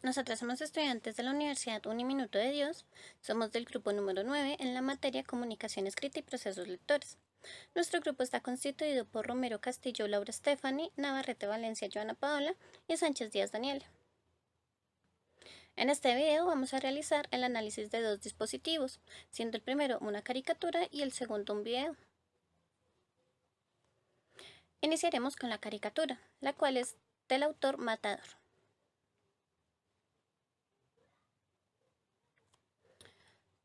Nosotras somos estudiantes de la Universidad Uniminuto de Dios, somos del grupo número 9 en la materia Comunicación Escrita y Procesos Lectores. Nuestro grupo está constituido por Romero Castillo Laura Stephanie, Navarrete Valencia Joana Paola y Sánchez Díaz Daniela. En este video vamos a realizar el análisis de dos dispositivos, siendo el primero una caricatura y el segundo un video. Iniciaremos con la caricatura, la cual es del autor Matador.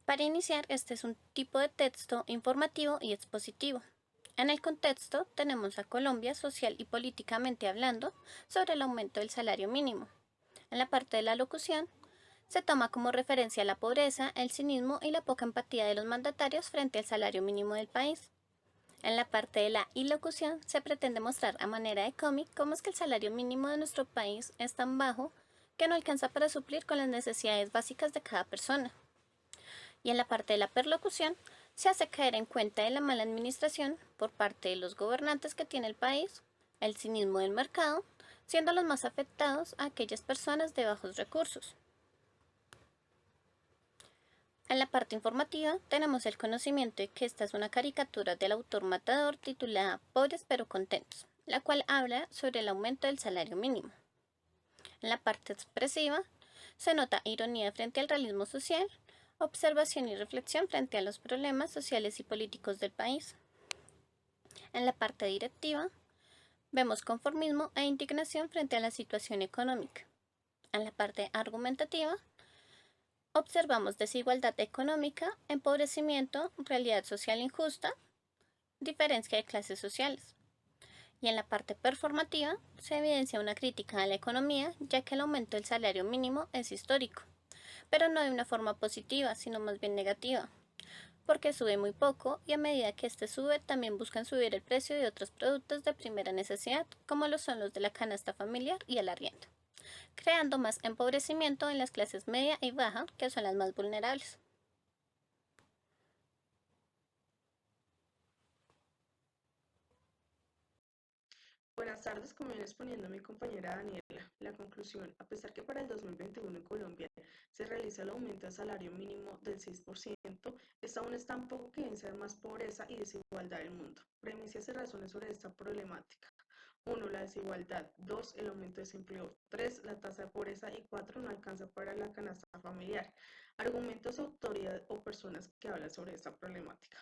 Para iniciar, este es un tipo de texto informativo y expositivo. En el contexto tenemos a Colombia social y políticamente hablando sobre el aumento del salario mínimo. En la parte de la locución, se toma como referencia la pobreza, el cinismo y la poca empatía de los mandatarios frente al salario mínimo del país. En la parte de la ilocución, se pretende mostrar a manera de cómic cómo es que el salario mínimo de nuestro país es tan bajo que no alcanza para suplir con las necesidades básicas de cada persona. Y en la parte de la perlocución, se hace caer en cuenta de la mala administración por parte de los gobernantes que tiene el país, el cinismo del mercado, siendo los más afectados a aquellas personas de bajos recursos. En la parte informativa tenemos el conocimiento de que esta es una caricatura del autor Matador titulada Pobres pero contentos, la cual habla sobre el aumento del salario mínimo. En la parte expresiva se nota ironía frente al realismo social, observación y reflexión frente a los problemas sociales y políticos del país. En la parte directiva vemos conformismo e indignación frente a la situación económica. En la parte argumentativa observamos desigualdad económica, empobrecimiento, realidad social injusta, diferencia de clases sociales. Y en la parte performativa se evidencia una crítica a la economía, ya que el aumento del salario mínimo es histórico, pero no de una forma positiva, sino más bien negativa, porque sube muy poco y a medida que este sube también buscan subir el precio de otros productos de primera necesidad, como lo son los de la canasta familiar y el arriendo, creando más empobrecimiento en las clases media y baja, que son las más vulnerables. Buenas tardes, como viene exponiendo mi compañera Daniela. La conclusión, a pesar que para el 2021 en Colombia se realiza el aumento del salario mínimo del 6%, esta aún es tan poco que evidencia más pobreza y desigualdad del mundo. Premisas y razones sobre esta problemática. 1. La desigualdad. 2. El aumento de desempleo. 3. La tasa de pobreza. Y 4. No alcanza para la canasta familiar. Argumentos, autoridad o personas que hablan sobre esta problemática.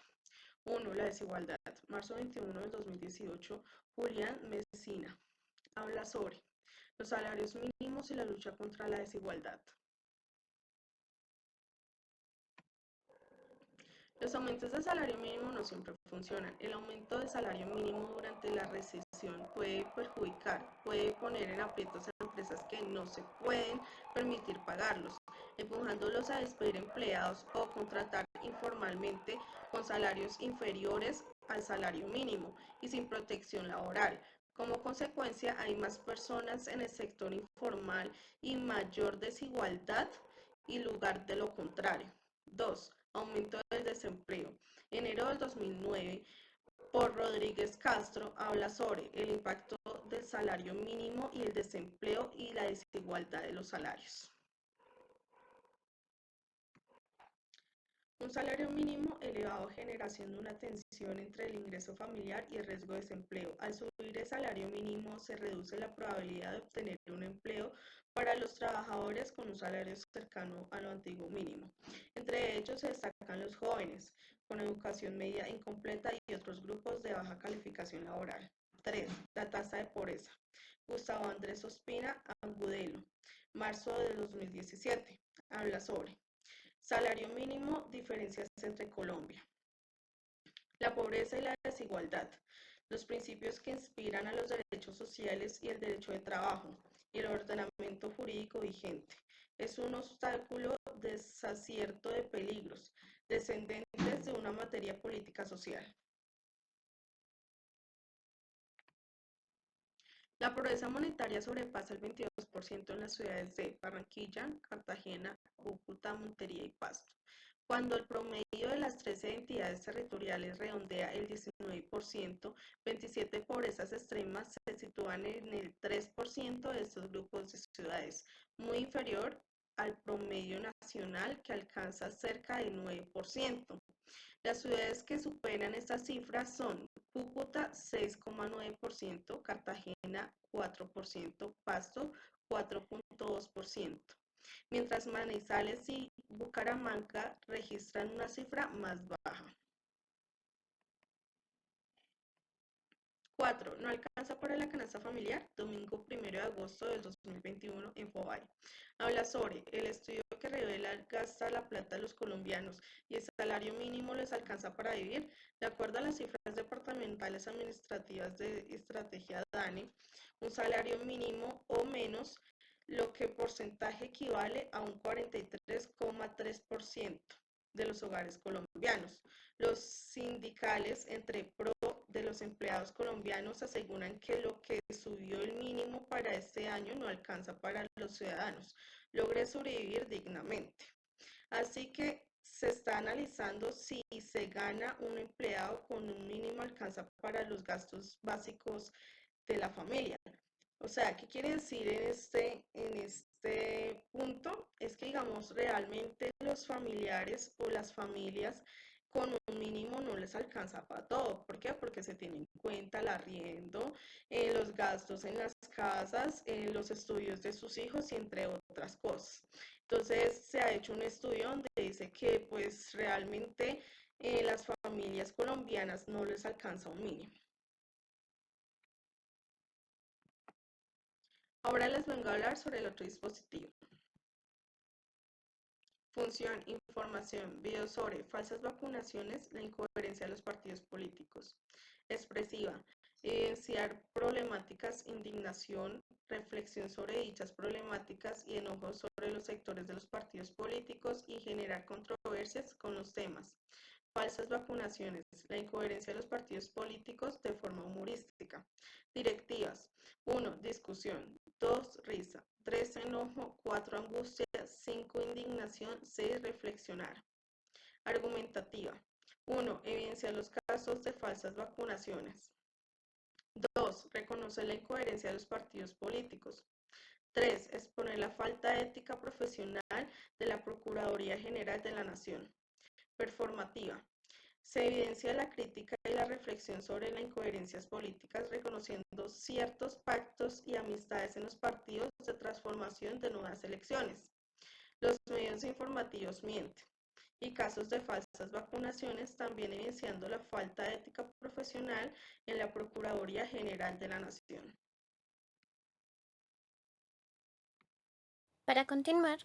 1. La desigualdad. Marzo 21 del 2018, Julián Mesina habla sobre los salarios mínimos y la lucha contra la desigualdad. Los aumentos de salario mínimo no siempre funcionan. El aumento de salario mínimo durante la recesión puede perjudicar, puede poner en aprietos a empresas que no se pueden permitir pagarlos, empujándolos a despedir empleados o contratar informalmente con salarios inferiores al salario mínimo y sin protección laboral. Como consecuencia, hay más personas en el sector informal y mayor desigualdad y lugar de lo contrario. 2. Aumento del desempleo. Enero del 2009, por Rodríguez Castro, habla sobre el impacto del salario mínimo y el desempleo y la desigualdad de los salarios. Un salario mínimo elevado genera siendo una tensión entre el ingreso familiar y el riesgo de desempleo. Al subir el salario mínimo se reduce la probabilidad de obtener un empleo para los trabajadores con un salario cercano a lo antiguo mínimo. Entre ellos se destacan los jóvenes con educación media incompleta y otros grupos de baja calificación laboral. 3. La tasa de pobreza. Gustavo Andrés Ospina Agudelo, marzo de 2017, habla sobre salario mínimo, diferencias entre Colombia. La pobreza y la desigualdad. Los principios que inspiran a los derechos sociales y el derecho de trabajo y el ordenamiento jurídico vigente. Es un obstáculo desacierto de peligros descendentes de una materia política social. La pobreza monetaria sobrepasa el 22% en las ciudades de Barranquilla, Cartagena, Cúcuta, Montería y Pasto. Cuando el promedio de las 13 entidades territoriales redondea el 19%, 27 pobrezas extremas se sitúan en el 3% de estos grupos de ciudades, muy inferior al promedio nacional que alcanza cerca del 9%. Las ciudades que superan estas cifras son Cúcuta 6,9%, Cartagena 4%, Pasto 4,2%, mientras Manizales y Bucaramanga registran una cifra más baja. 4. No alcanza para la canasta familiar, domingo 1 de agosto del 2021 en Fobay. Habla sobre el estudio que revela gasta la plata de los colombianos y el salario mínimo les alcanza para vivir. De acuerdo a las cifras departamentales administrativas de estrategia DANE, un salario mínimo o menos, lo que porcentaje equivale a un 43,3% de los hogares colombianos. Los sindicales entre pro de los empleados colombianos aseguran que lo que subió el mínimo para este año no alcanza para los ciudadanos. Logre sobrevivir dignamente. Así que se está analizando si se gana un empleado con un mínimo alcanza para los gastos básicos de la familia. O sea, ¿qué quiere decir en este punto? Es que, digamos, realmente los familiares o las familias con un mínimo no les alcanza para todo. ¿Por qué? Porque se tiene en cuenta el arriendo, los gastos en las casas, los estudios de sus hijos y entre otras cosas. Entonces, se ha hecho un estudio donde dice que pues realmente las familias colombianas no les alcanza un mínimo. Ahora les vengo a hablar sobre el otro dispositivo. Función, información, video sobre falsas vacunaciones, la incoherencia de los partidos políticos. Expresiva, evidenciar problemáticas, indignación, reflexión sobre dichas problemáticas y enojo sobre los sectores de los partidos políticos y generar controversias con los temas. Falsas vacunaciones, la incoherencia de los partidos políticos de forma humorística. Directivas. 1. Discusión. 2. Risa. 3. Enojo. 4. Angustia. 5. Indignación. 6. Reflexionar. Argumentativa. 1. Evidencia los casos de falsas vacunaciones. 2. Reconocer la incoherencia de los partidos políticos. 3. Exponer la falta de ética profesional de la Procuraduría General de la Nación. Performativa. Se evidencia la crítica y la reflexión sobre las incoherencias políticas, reconociendo ciertos pactos y amistades en los partidos de transformación de nuevas elecciones. Los medios informativos mienten. Y casos de falsas vacunaciones, también evidenciando la falta de ética profesional en la Procuraduría General de la Nación. Para continuar,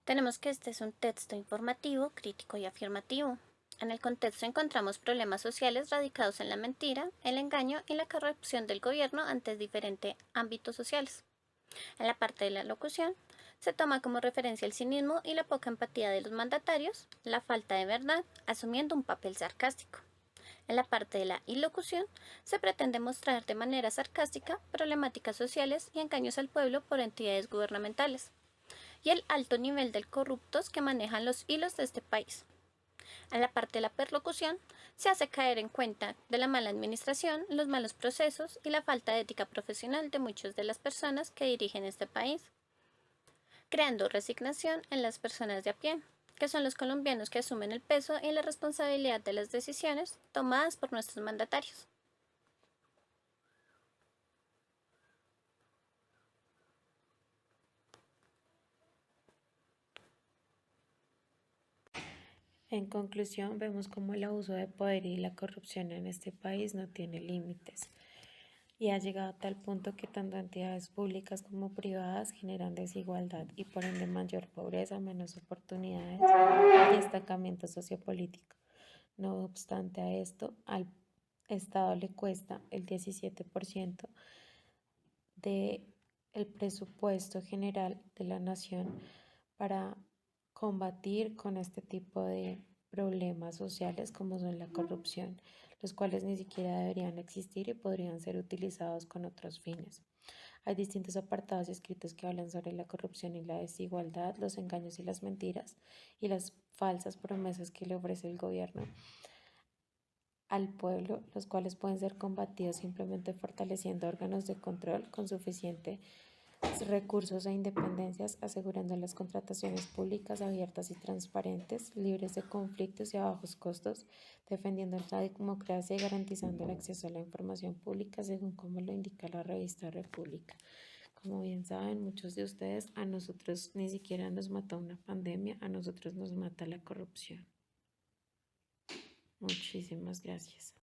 tenemos que este es un texto informativo, crítico y afirmativo. En el contexto encontramos problemas sociales radicados en la mentira, el engaño y la corrupción del gobierno ante diferentes ámbitos sociales. En la parte de la locución, se toma como referencia el cinismo y la poca empatía de los mandatarios, la falta de verdad, asumiendo un papel sarcástico. En la parte de la ilocución, se pretende mostrar de manera sarcástica problemáticas sociales y engaños al pueblo por entidades gubernamentales, y el alto nivel de corruptos que manejan los hilos de este país. En la parte de la perlocución, se hace caer en cuenta de la mala administración, los malos procesos y la falta de ética profesional de muchas de las personas que dirigen este país, creando resignación en las personas de a pie, que son los colombianos que asumen el peso y la responsabilidad de las decisiones tomadas por nuestros mandatarios. En conclusión, vemos cómo el abuso de poder y la corrupción en este país no tiene límites y ha llegado a tal punto que tanto entidades públicas como privadas generan desigualdad y por ende mayor pobreza, menos oportunidades y estancamiento sociopolítico. No obstante a esto, al Estado le cuesta el 17% del presupuesto general de la nación para combatir con este tipo de problemas sociales como son la corrupción, los cuales ni siquiera deberían existir y podrían ser utilizados con otros fines. Hay distintos apartados escritos que hablan sobre la corrupción y la desigualdad, los engaños y las mentiras y las falsas promesas que le ofrece el gobierno al pueblo, los cuales pueden ser combatidos simplemente fortaleciendo órganos de control con suficientes recursos e independencias, asegurando las contrataciones públicas abiertas y transparentes, libres de conflictos y a bajos costos, defendiendo la democracia y garantizando el acceso a la información pública, según como lo indica la revista República. Como bien saben muchos de ustedes, a nosotros ni siquiera nos mata una pandemia, a nosotros nos mata la corrupción. Muchísimas gracias.